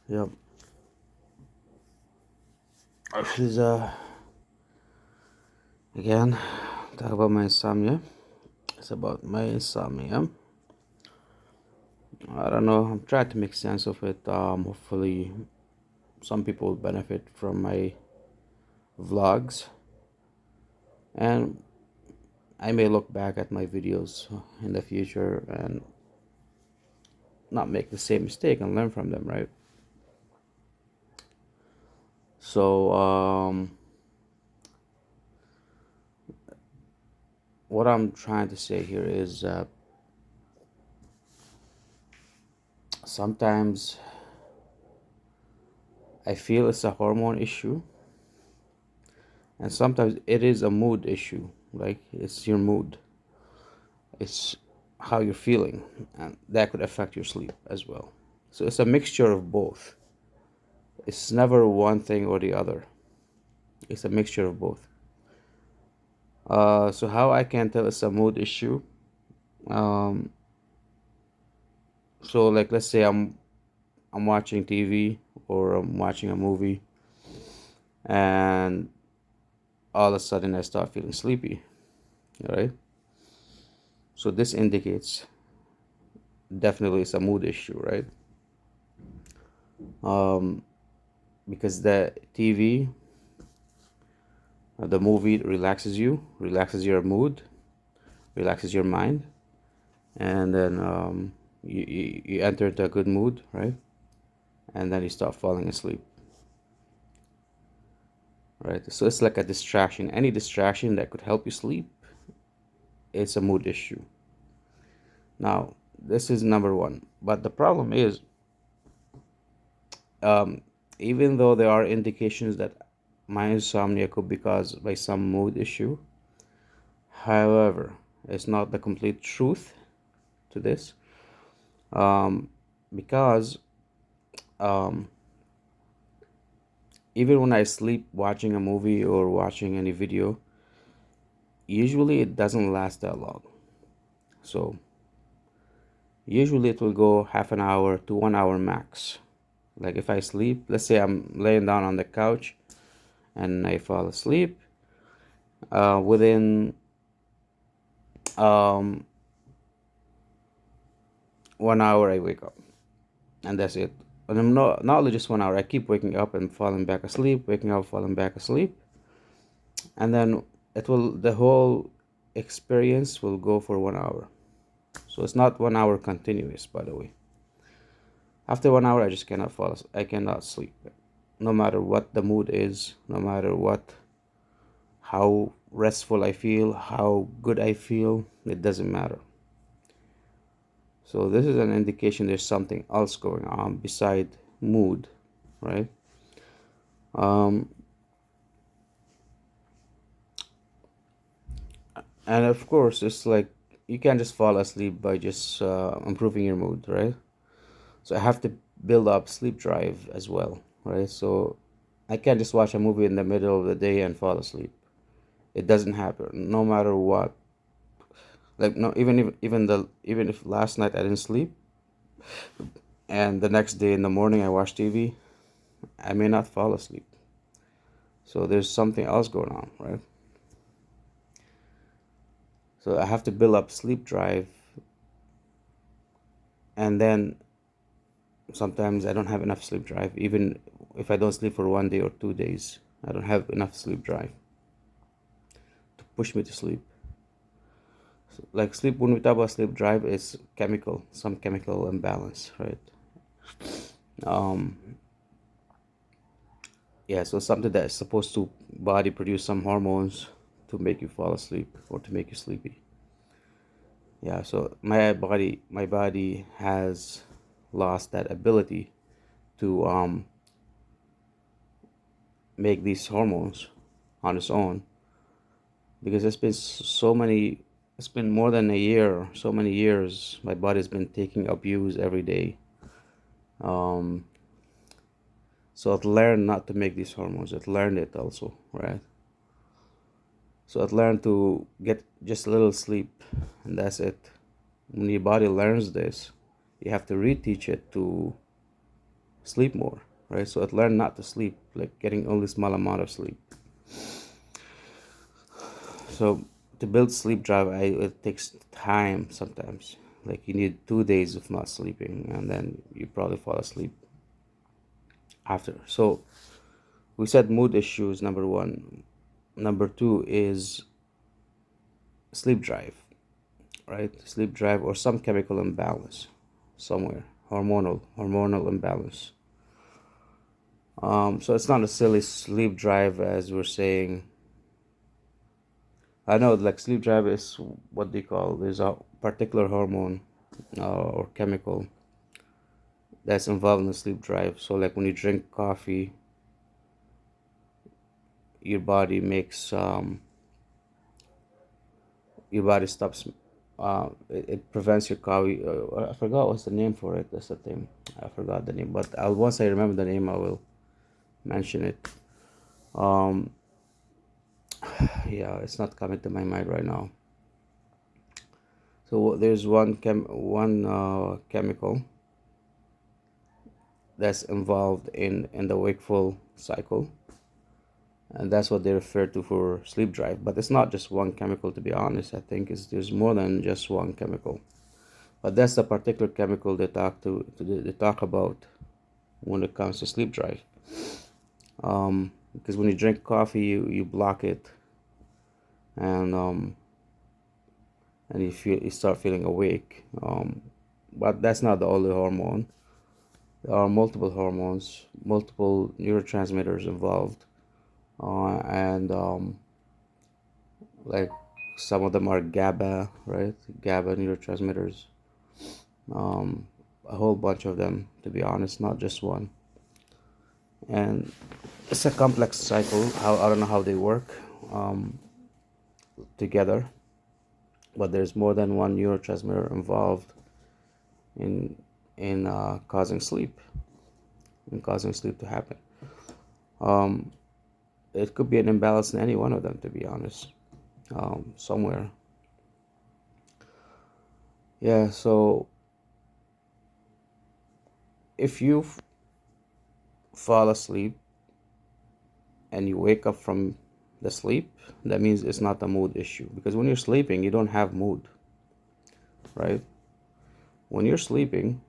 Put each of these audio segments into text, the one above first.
Yep. This is again talk about my insomnia. It's about my insomnia. I don't know. I'm trying to make sense of it. Hopefully, some people will benefit from my vlogs, and I may look back at my videos in the future and not make the same mistake and learn from them, right? So, what I'm trying to say here is sometimes I feel it's a hormone issue, and sometimes it is a mood issue. Like it's your mood, it's how you're feeling, and that could affect your sleep as well. So it's a mixture of both. It's never one thing or the other. It's a mixture of both. So how I can tell it's a mood issue? Um, so like let's say I'm watching TV or I'm watching a movie, and all of a sudden I start feeling sleepy. All right. So this indicates definitely it's a mood issue, right? Um, because the TV, the movie relaxes you, relaxes your mood, relaxes your mind, and then you enter into a good mood, right? And then you start falling asleep, right? So it's like a distraction. Any distraction that could help you sleep, it's a mood issue. Now, this is number one. But the problem is, um, even though there are indications that my insomnia could be caused by some mood issue, however, it's not the complete truth to this, um, because um, even when I sleep watching a movie or watching any video, usually it doesn't last that long. So usually it will go half an hour to 1 hour max. Like if I sleep, let's say I'm laying down on the couch and I fall asleep, within um, 1 hour I wake up, and that's it. And I'm not only just 1 hour. I keep waking up and falling back asleep, waking up, falling back asleep, and then the whole experience will go for 1 hour. So it's not 1 hour continuous, by the way. After 1 hour, I just cannot I cannot sleep, no matter what the mood is, no matter how restful I feel, how good I feel. It doesn't matter. So this is an indication there's something else going on beside mood, right? Um, and of course, it's like you can't just fall asleep by just improving your mood, right? So I have to build up sleep drive as well, right? So I can't just watch a movie in the middle of the day and fall asleep. It doesn't happen, no matter what. Like no, even if last night I didn't sleep, and the next day in the morning I watch TV, I may not fall asleep. So there's something else going on, right? So I have to build up sleep drive, and then sometimes I don't have enough sleep drive. Even if I don't sleep for 1 day or 2 days, I don't have enough sleep drive to push me to sleep. So, like sleep, when we talk about sleep drive, is chemical, some chemical imbalance, right? Um, yeah, so something that is supposed to body produce some hormones to make you fall asleep or to make you sleepy. Yeah, so my body has lost that ability to make these hormones on its own, because it's been more than a year, so many years my body's been taking abuse every day. um so it learned not to make these hormones. It learned it also, right? So it learned to get just a little sleep, and that's it. When your body learns this, you have to reteach it to sleep more, right? So it learned not to sleep, like getting only small amount of sleep. So to build sleep drive, it takes time sometimes. Like you need 2 days of not sleeping, and then you probably fall asleep after. So we said mood issues number one. Number two is sleep drive, right? Sleep drive or some chemical imbalance somewhere, hormonal imbalance. So it's not necessarily sleep drive as we're saying. I know, like sleep drive is what they call. There's a particular hormone or chemical that's involved in the sleep drive. So like when you drink coffee, your body makes your body stops. It prevents your coffee. I forgot what's the name for it. That's the thing. I forgot the name, but once I remember the name, I will mention it. Um, yeah, it's not coming to my mind right now. So there's one chemical that's involved in the wakeful cycle, and that's what they refer to for sleep drive. But it's not just one chemical, to be honest. I think there's more than just one chemical. But that's the particular chemical they talk about when it comes to sleep drive. Because when you drink coffee, you block it, and you start feeling awake. But that's not the only hormone. There are multiple hormones, multiple neurotransmitters involved, and like some of them are GABA, right? GABA neurotransmitters. Um, a whole bunch of them, to be honest, not just one. And it's a complex cycle. I don't know how they work together, but there's more than one neurotransmitter involved in causing sleep, to happen. Um, it could be an imbalance in any one of them, to be honest, somewhere. Yeah. So if you fall asleep and you wake up from the sleep, that means it's not a mood issue. Because when you're sleeping, you don't have mood, right? When you're sleeping,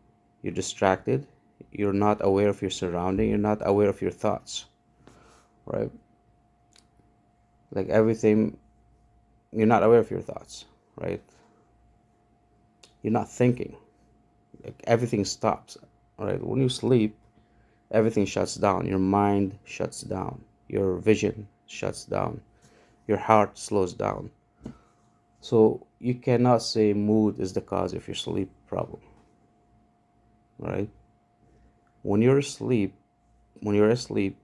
you're distracted, you're not aware of your surrounding, you're not aware of your thoughts, right? Like everything, you're not aware of your thoughts, right? You're not thinking. Like everything stops, right? When you sleep, everything shuts down. Your mind shuts down. Your vision shuts down. Your heart slows down. So you cannot say mood is the cause of your sleep problem, right? When you're asleep, when you're asleep,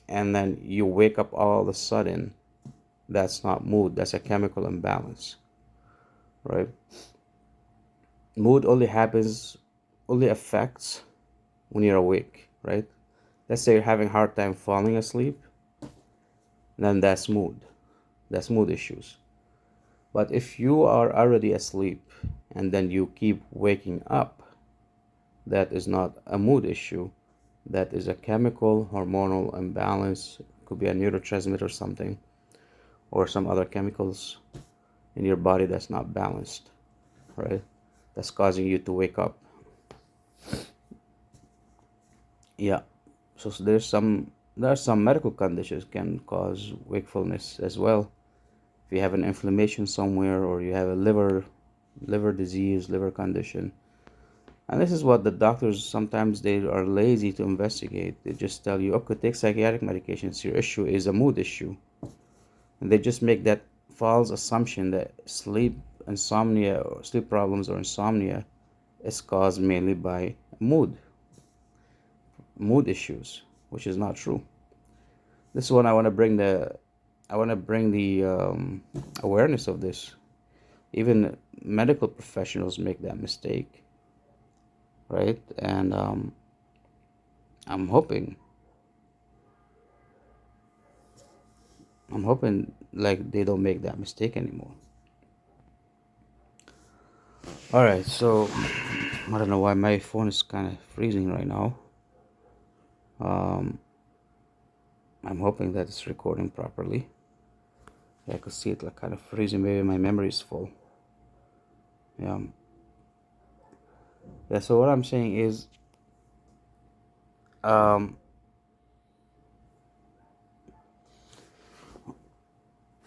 and then you wake up all of a sudden, that's not mood. That's a chemical imbalance, right? Mood only affects when you're awake, right? Let's say you're having a hard time falling asleep, then that's mood. That's mood issues. But if you are already asleep and then you keep waking up, that is not a mood issue. That is a chemical hormonal imbalance. It could be a neurotransmitter or something, or some other chemicals in your body that's not balanced, right? That's causing you to wake up. Yeah. So there are some medical conditions can cause wakefulness as well. If you have an inflammation somewhere, or you have a liver disease, liver condition. And this is what the doctors sometimes they are lazy to investigate. They just tell you, okay, take psychiatric medications. Your issue is a mood issue. And they just make that false assumption that insomnia or sleep problems or insomnia is caused mainly by mood issues, which is not true. This is when I want to bring the awareness of this. Even medical professionals make that mistake, right? And I'm hoping, like they don't make that mistake anymore. All right, so I don't know why my phone is kind of freezing right now. Um, I'm hoping that it's recording properly. Yeah, I could see it like kind of freezing. Maybe my memory is full. Yeah. Yeah. So what I'm saying is, um,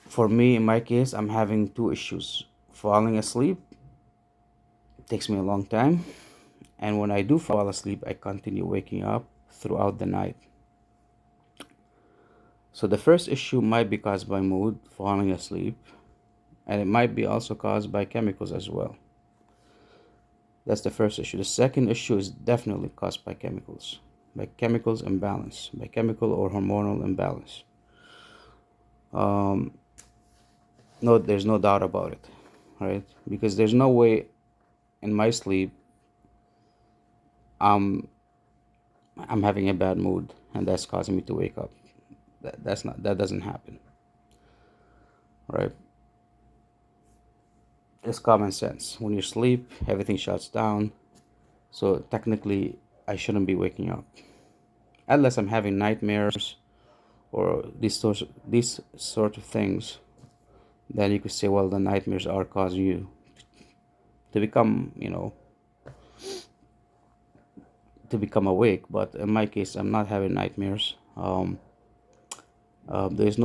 for me, in my case, I'm having two issues. Falling asleep takes me a long time, and when I do fall asleep, I continue waking up throughout the night. So the first issue might be caused by mood, falling asleep, and it might be also caused by chemicals as well. That's the first issue. The second issue is definitely caused by chemicals imbalance, by chemical or hormonal imbalance. Um, no, there's no doubt about it, right? Because there's no way in my sleep I'm I'm having a bad mood and that's causing me to wake up. That doesn't happen, right? It's common sense. When you sleep, everything shuts down. So technically, I shouldn't be waking up unless I'm having nightmares or these sort of things. Then you could say, well, the nightmares are causing you to become, to become awake. But in my case, I'm not having nightmares. There's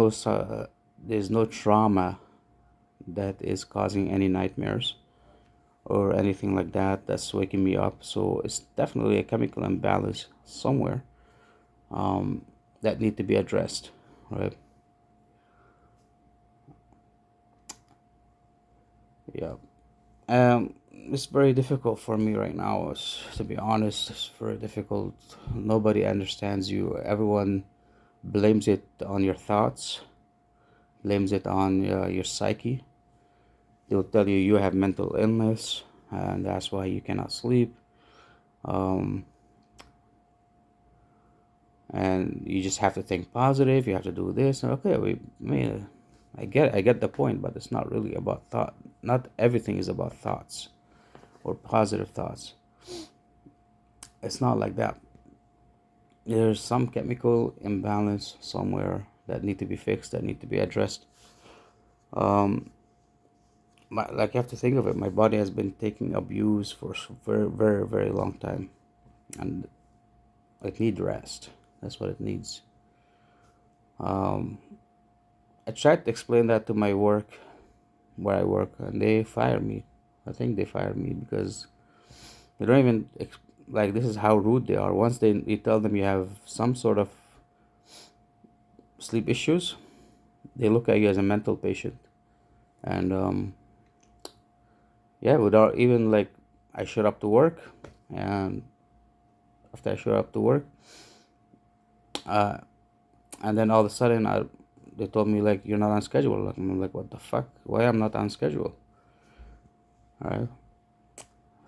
there's no trauma that is causing any nightmares or anything like that that's waking me up. So it's definitely a chemical imbalance somewhere, that need to be addressed, right? Yeah. It's very difficult for me right now. To be honest, it's very difficult. Nobody understands you. Everyone blames it on your thoughts, blames it on your psyche. They'll tell you you have mental illness, and that's why you cannot sleep. Um, and you just have to think positive. You have to do this. Okay, I get the point, but it's not really about thought. Not everything is about thoughts or positive thoughts. It's not like that. There's some chemical imbalance somewhere that need to be fixed, that need to be addressed. Um, like you have to think of it. My body has been taking abuse for very, very, very long time, and it needs rest. That's what it needs. Um, I tried to explain that to my work, where I work, and they fired me. I think they fired me because they don't even like, this is how rude they are. Once you tell them you have some sort of sleep issues, they look at you as a mental patient. And yeah, without even like, I showed up to work, and after I showed up to work, uh, and then all of a sudden, they told me like, you're not on schedule. Like, I'm like, what the fuck? Why I'm not on schedule? All right.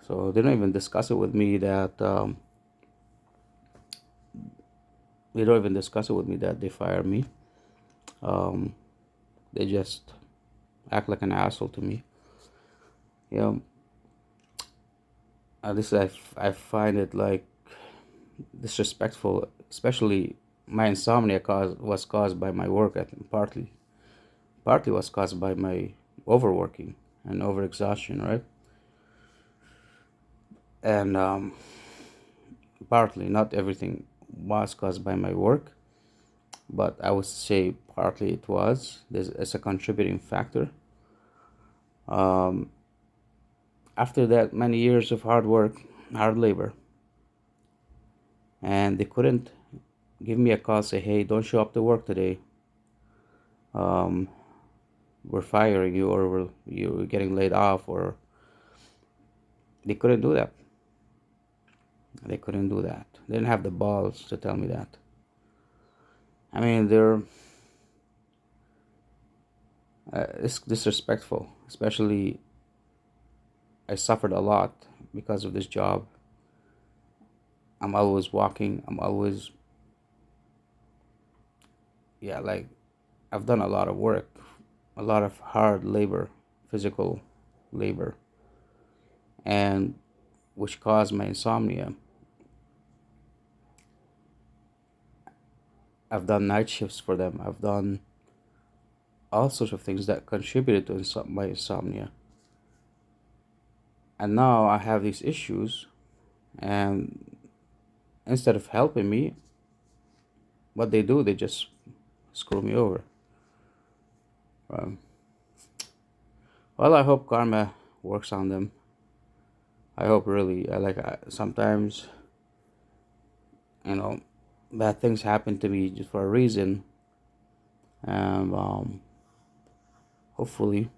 So they don't even discuss it with me that they don't even discuss it with me that they fired me. Um, they just act like an asshole to me. Yeah. At least I find it like disrespectful, especially my insomnia was caused by my work. I think partly was caused by my overworking and overexhaustion, right? And partly, not everything was caused by my work, but I would say partly it was. It's a contributing factor. Um, After that, many years of hard work, hard labor, and they couldn't give me a call, say, hey, don't show up to work today. Um, we're firing you, or you're getting laid off, or they couldn't do that. They couldn't do that. They didn't have the balls to tell me that. I mean, it's disrespectful. Especially, I suffered a lot because of this job. I'm always walking. I'm always, yeah, like, I've done a lot of work, a lot of hard labor, physical labor, and which caused my insomnia. I've done night shifts for them. I've done all sorts of things that contributed to my insomnia. And now I have these issues, and instead of helping me, what they do, they just screw me over. Um, well, I hope karma works on them. I hope really. Sometimes, you know, bad things happen to me just for a reason, and hopefully,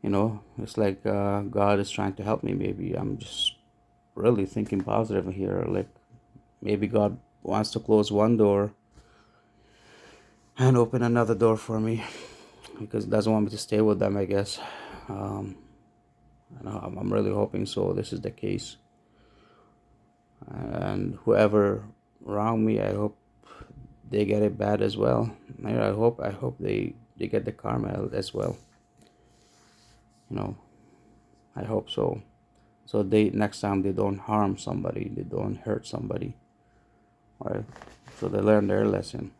it's like God is trying to help me. Maybe I'm just really thinking positive here. Like maybe God wants to close one door and open another door for me because he doesn't want me to stay with them, I guess. Um, I'm really hoping so. This is the case. And whoever wronged me, I hope they get it bad as well. I hope they get the karma as well. You know, I hope so. So they next time they don't harm somebody, they don't hurt somebody, right? So they learn their lesson.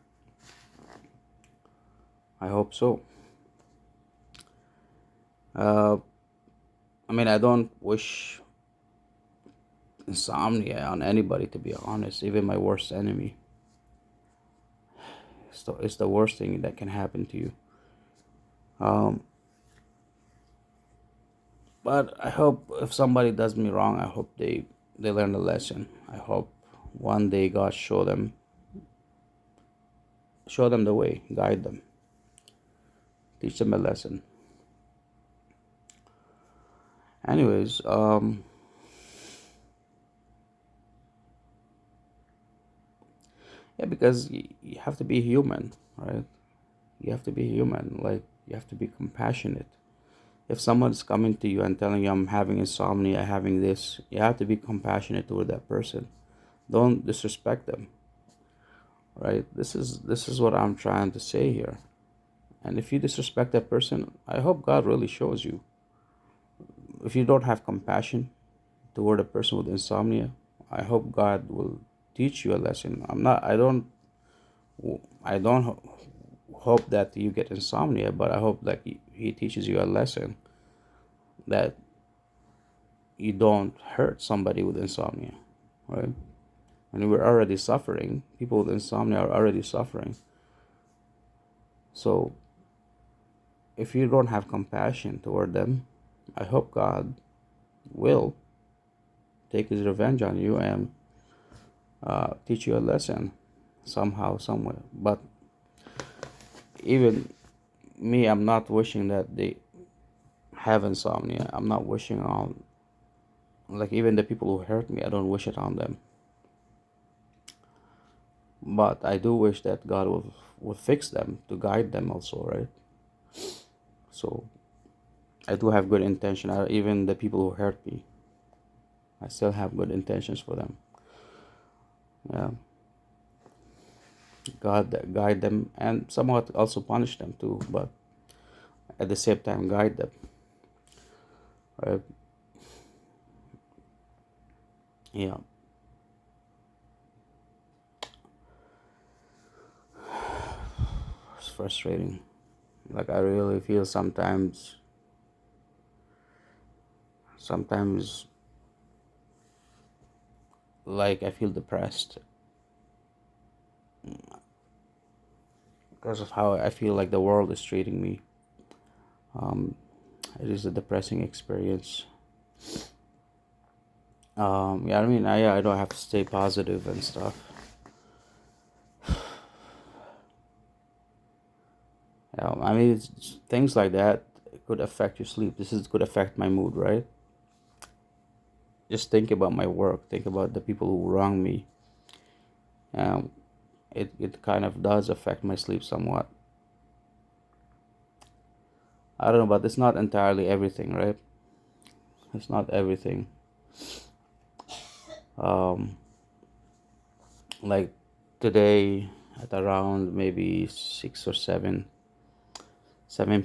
I hope so. Uh, I don't wish insomnia on anybody, to be honest. Even my worst enemy. It's the worst thing that can happen to you. Um, but I hope if somebody does me wrong, I hope they learn a lesson. I hope one day God show them the way, guide them, teach them a lesson. Anyways, yeah, because you have to be human, right? You have to be human. Like you have to be compassionate. If someone's coming to you and telling you I'm having insomnia, having this, you have to be compassionate toward that person. Don't disrespect them, right? This is what I'm trying to say here. And if you disrespect that person, I hope God really shows you. If you don't have compassion toward a person with insomnia, I hope God will teach you a lesson. I don't hope that you get insomnia, but I hope that he teaches you a lesson that you don't hurt somebody with insomnia, right? And we're already suffering. People with insomnia are already suffering. So if you don't have compassion toward them, I hope God will take his revenge on you and teach you a lesson somehow, somewhere. But even me, I'm not wishing that they have insomnia. I'm not wishing on, like, even the people who hurt me, I don't wish it on them. But I do wish that God will fix them to guide them also, right? So I do have good intention. Even the people who hurt me, I still have good intentions for them. Yeah, God guide them and somewhat also punish them too, but at the same time guide them, right? Yeah, it's frustrating. Like I really feel sometimes like I feel depressed because of how I feel like the world is treating me. Um, it is a depressing experience. Yeah, I don't have to stay positive and stuff. Things like that could affect your sleep. Could affect my mood, right? Just think about my work. Think about the people who wrong me. Um, it kind of does affect my sleep somewhat. I don't know, but it's not entirely everything, right? It's not everything. Um, like today at around maybe 6 or 7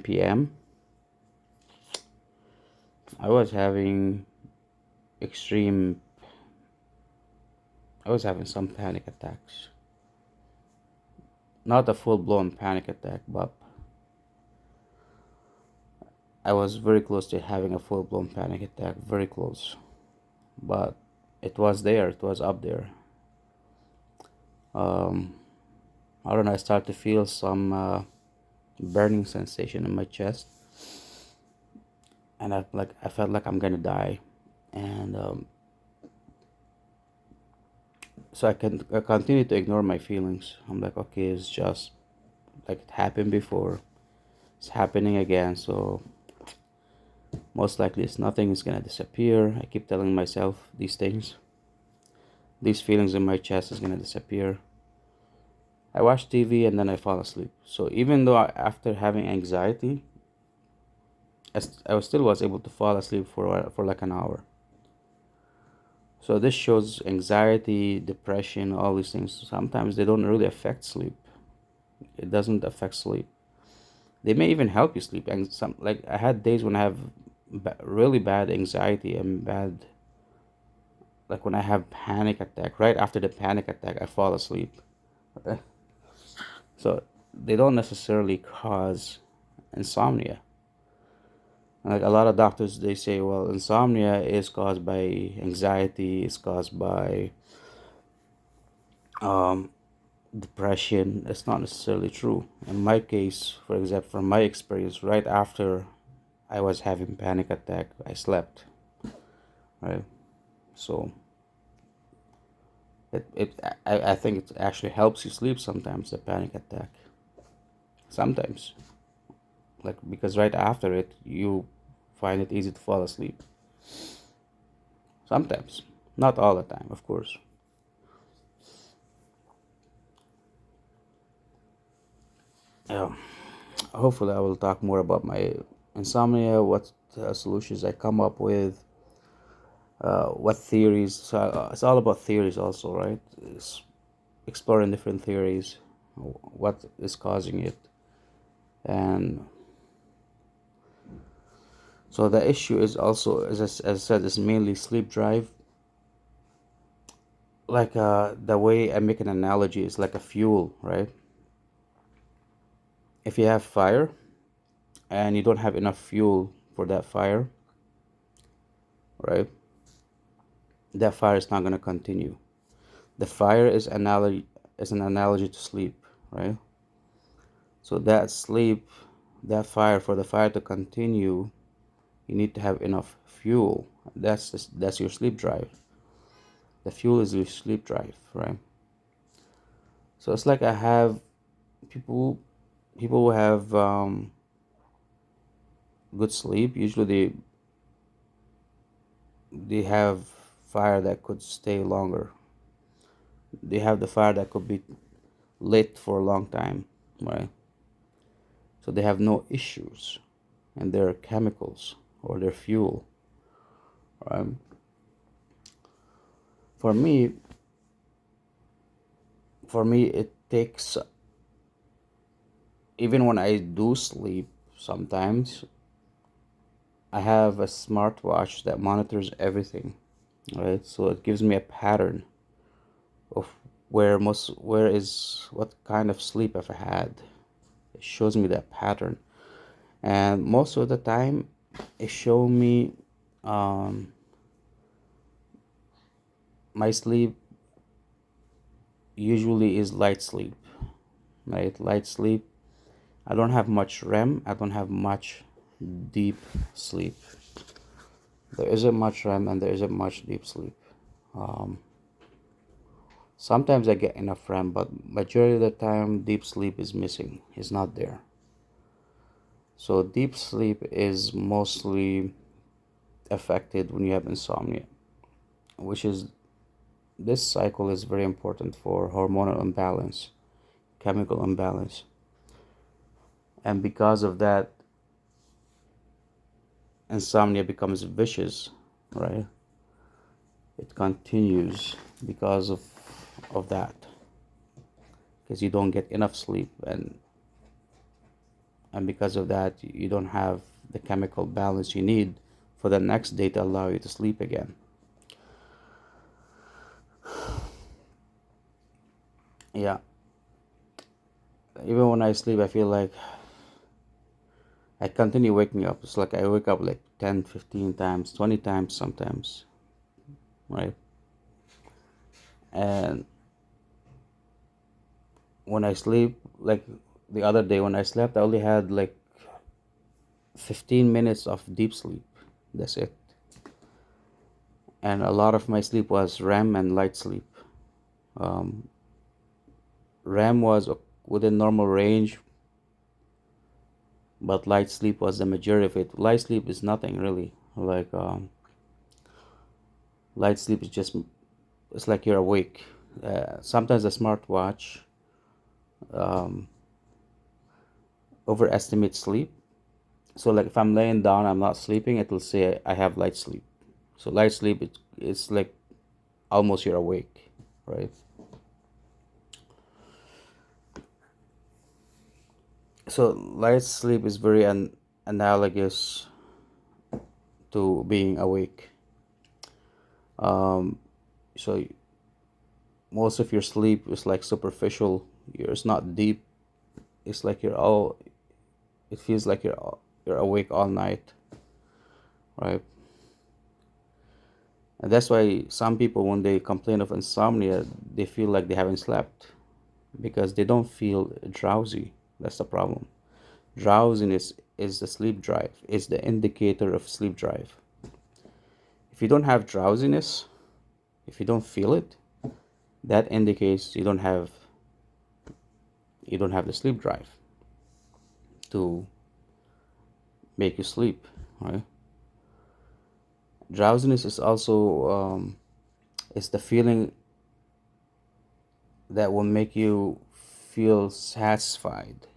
p.m. I was having extreme I was having some panic attacks. not a full-blown panic attack, but I was very close to having a full-blown panic attack, very close. But it was there, it was up there. um, I don't know, I started to feel some burning sensation in my chest, and I felt like I'm gonna die. And so I continued to ignore my feelings. I'm like, okay, it's just like it happened before, it's happening again, so most likely it's nothing, it's gonna disappear. I keep telling myself these things. These feelings in my chest is gonna disappear. I watch TV and then I fall asleep. So even though after having anxiety, I still was able to fall asleep for like an hour. So this shows anxiety, depression, all these things. Sometimes they don't really affect sleep. It doesn't affect sleep. They may even help you sleep. And some, like, I had days when I have really bad anxiety and bad, like when I have panic attack. Right after the panic attack, I fall asleep. Okay? So they don't necessarily cause insomnia. Like a lot of doctors, they say, well, insomnia is caused by anxiety, is caused by um, depression. It's not necessarily true. In my case, for example, from my experience, right after I was having panic attack, I slept. Right, so I think it actually helps you sleep sometimes. The panic attack, sometimes, like, because right after it, you find it easy to fall asleep. Sometimes, not all the time, of course. Yeah. Hopefully I will talk more about my insomnia, what solutions I come up with, what theories. So it's all about theories also, right? It's exploring different theories, what is causing it. And so the issue is also, as I said, is mainly sleep drive. Like the way I make an analogy is like a fuel, right? If you have fire and you don't have enough fuel for that fire, right? That fire is not going to continue. The fire is an analogy to sleep, right? So that sleep, that fire, for the fire to continue, you need to have enough fuel. That's your sleep drive. The fuel is your sleep drive, right? So it's like I have people people who have good sleep. Usually they have fire that could stay longer. They have the fire that could be lit for a long time, right? So they have no issues in their chemicals or their fuel, right? For me, it takes, even when I do sleep, sometimes I have a smartwatch that monitors everything, right? So it gives me a pattern of what kind of sleep I've had. It shows me that pattern, and most of the time, it show me um, my sleep usually is light sleep, right? Light sleep. I don't have much REM. I don't have much deep sleep. There isn't much REM and there isn't much deep sleep. Um, Sometimes I get enough REM, but majority of the time, deep sleep is missing. It's not there. So deep sleep is mostly affected when you have insomnia, which is, this cycle is very important for hormonal imbalance, chemical imbalance. And because of that, insomnia becomes vicious, right? It continues because of that, because you don't get enough sleep, and because of that you don't have the chemical balance you need for the next day to allow you to sleep again. Yeah. Even when I sleep, I feel like I continue waking up. It's like I wake up like 10, 15 times, 20 times sometimes, right? And when I sleep, like the other day when I slept, I only had like 15 minutes of deep sleep. That's it. And a lot of my sleep was REM and light sleep. Um, REM was within normal range, but light sleep was the majority of it. Light sleep is nothing really. Like light sleep is just, it's like you're awake. Sometimes the smartwatch um, overestimates sleep. So like if I'm laying down, I'm not sleeping, it will say I have light sleep. So light sleep, it's like almost you're awake, right? So light sleep is very analogous to being awake. Um, so most of your sleep is like superficial. It's not deep. It's like you're all. It feels like you're awake all night, right? And that's why some people, when they complain of insomnia, they feel like they haven't slept because they don't feel drowsy. That's the problem. Drowsiness is the sleep drive. It's the indicator of sleep drive. If you don't have drowsiness, if you don't feel it, that indicates you don't have the sleep drive to make you sleep, right? Drowsiness is also it's the feeling that will make you feel satisfied,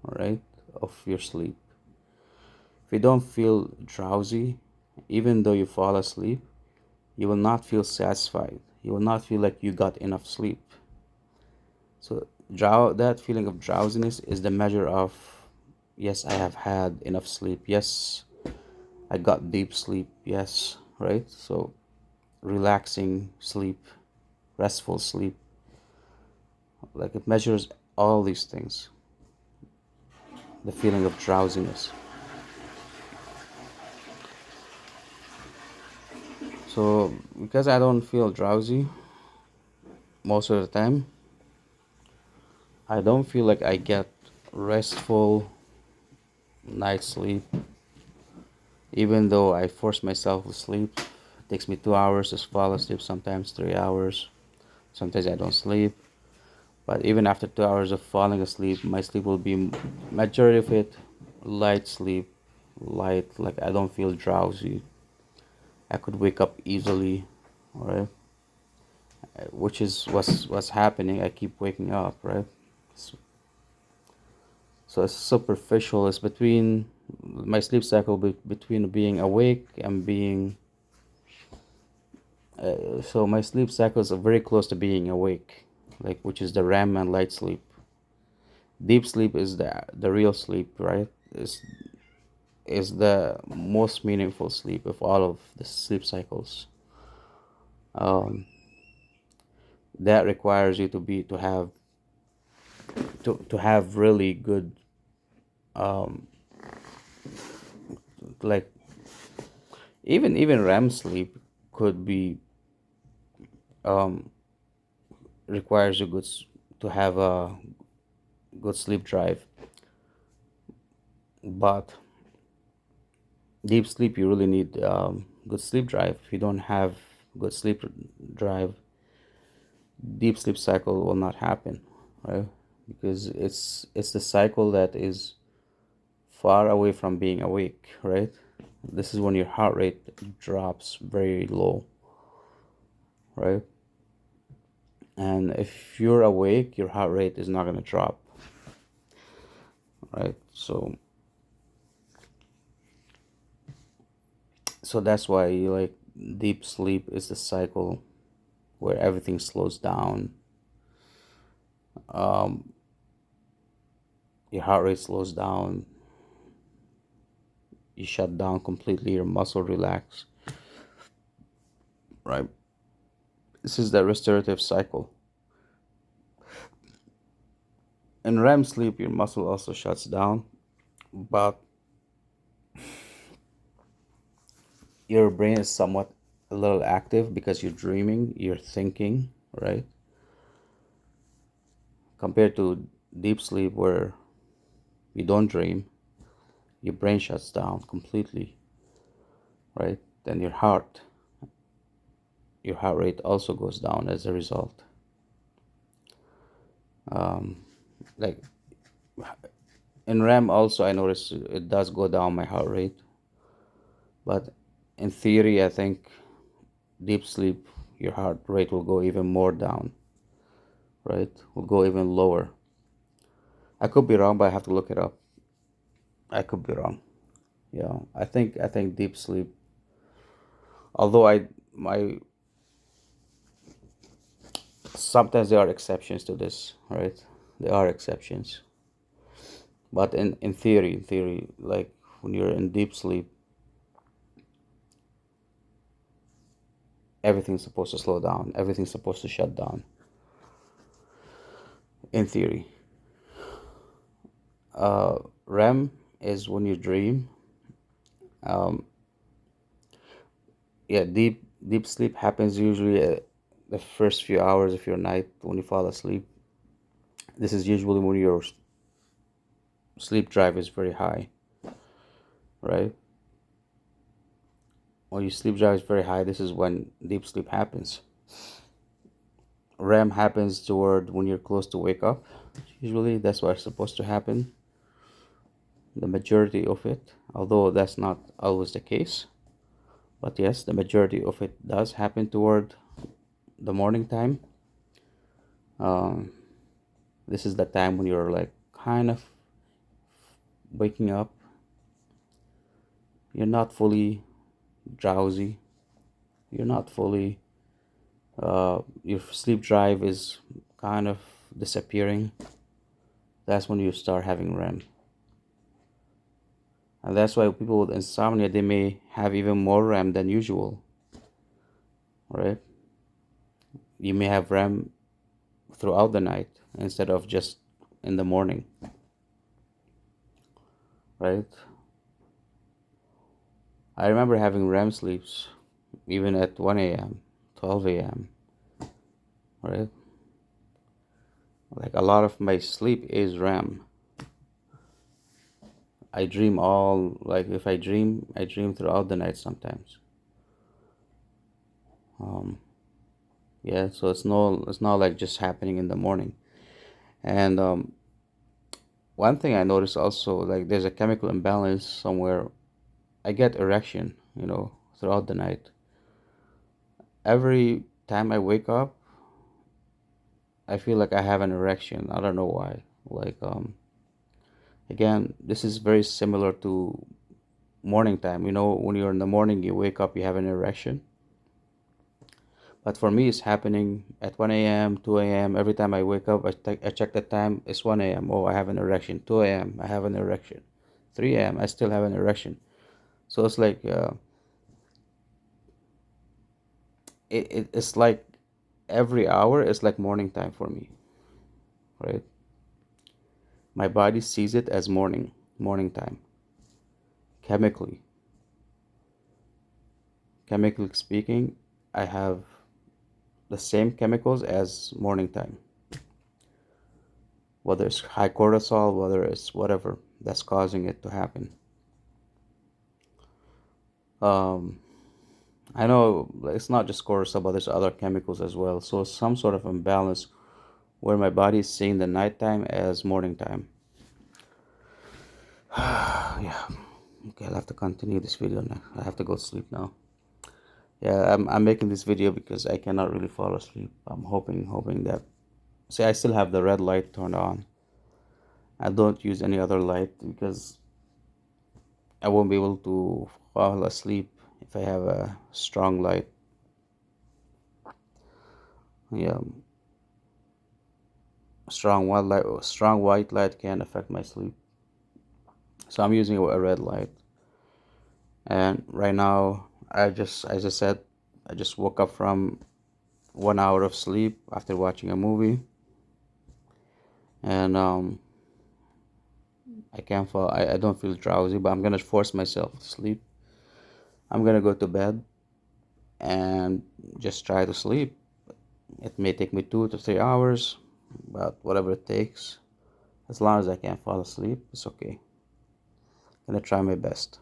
right, of your sleep. If you don't feel drowsy, even though you fall asleep, you will not feel satisfied. You will not feel like you got enough sleep. So that feeling of drowsiness is the measure of, yes, I have had enough sleep. Yes, I got deep sleep. Yes, right? So relaxing sleep, restful sleep, like it measures all these things. The feeling of drowsiness. So because I don't feel drowsy most of the time, I don't feel like I get restful night sleep, even though I force myself to sleep. It takes me 2 hours to fall asleep, sometimes 3 hours. Sometimes I don't sleep. But even after 2 hours of falling asleep, my sleep will be majority of it light sleep, light. Like I don't feel drowsy. I could wake up easily, right? Which is what's happening. I keep waking up, right? So, so it's superficial. It's between my sleep cycle between being awake and being. So my sleep cycles are very close to being awake, like which is the REM and light sleep. Deep sleep is the real sleep, right? Is the most meaningful sleep of all of the sleep cycles. Um, that requires you to have really good um, like even REM sleep could be um, requires you to have a good sleep drive, but deep sleep you really need good sleep drive. If you don't have good sleep drive, deep sleep cycle will not happen, right? Because it's the cycle that is far away from being awake, right? This is when your heart rate drops very low, right? And if you're awake, your heart rate is not going to drop, right? So that's why like deep sleep is the cycle where everything slows down. um, your heart rate slows down, you shut down completely, your muscle relax, right? This is the restorative cycle. In REM sleep, your muscle also shuts down, but your brain is somewhat a little active because you're dreaming, you're thinking, right? Compared to deep sleep where you don't dream, your brain shuts down completely, right? Then your heart rate also goes down as a result. Like in REM also I notice it does go down my heart rate, but in theory I think deep sleep your heart rate will go even more down, right? Will go even lower. I could be wrong, but I have to look it up. I could be wrong. Yeah, I think deep sleep. Although my sometimes there are exceptions to this, right? There are exceptions, but in theory, like when you're in deep sleep, everything's supposed to slow down. Everything's supposed to shut down. In theory, REM is when you dream. Um, yeah, deep sleep happens usually the first few hours of your night when you fall asleep. This is usually when your sleep drive is very high, right? When your sleep drive is very high, this is when deep sleep happens. REM happens toward when you're close to wake up. Usually, that's what's supposed to happen. The majority of it, although that's not always the case, but yes, the majority of it does happen toward the morning time. Um, this is the time when you're like kind of waking up. You're not fully drowsy. You're not fully. Your sleep drive is kind of disappearing. That's when you start having REM. And that's why people with insomnia, they may have even more REM than usual, right? You may have REM throughout the night instead of just in the morning, right? I remember having REM sleeps even at 1 a.m., 12 a.m., right? Like a lot of my sleep is REM. I dream like if I dream throughout the night sometimes. Um, yeah, so it's not like just happening in the morning. And one thing I noticed also, like there's a chemical imbalance somewhere. I get erection, throughout the night. Every time I wake up, I feel like I have an erection. I don't know why. Like again, this is very similar to morning time. When you're in the morning, you wake up, you have an erection. But for me, it's happening at 1 a.m., 2 a.m. Every time I wake up, I check the time. It's 1 a.m. Oh, I have an erection. 2 a.m. I have an erection. 3 a.m. I still have an erection. So it's like it's like every hour is like morning time for me, right? My body sees it as morning time. Chemically, chemically speaking, I have the same chemicals as morning time. Whether it's high cortisol, whether it's whatever that's causing it to happen. Um, I know it's not just cortisol, but there's other chemicals as well. So some sort of imbalance where my body is seeing the nighttime as morning time. Yeah. Okay, I'll have to continue this video now. I have to go to sleep now. Yeah, I'm making this video because I cannot really fall asleep. I'm hoping that. See, I still have the red light turned on. I don't use any other light because I won't be able to fall asleep if I have a strong light. Yeah, strong white light can affect my sleep. So I'm using a red light. And right now, as I said, I just woke up from 1 hour of sleep after watching a movie. and I can't fall. I don't feel drowsy, but I'm gonna force myself to sleep. I'm gonna go to bed and just try to sleep. It may take me 2 to 3 hours, but whatever it takes, as long as I can fall asleep, it's okay. Gonna try my best.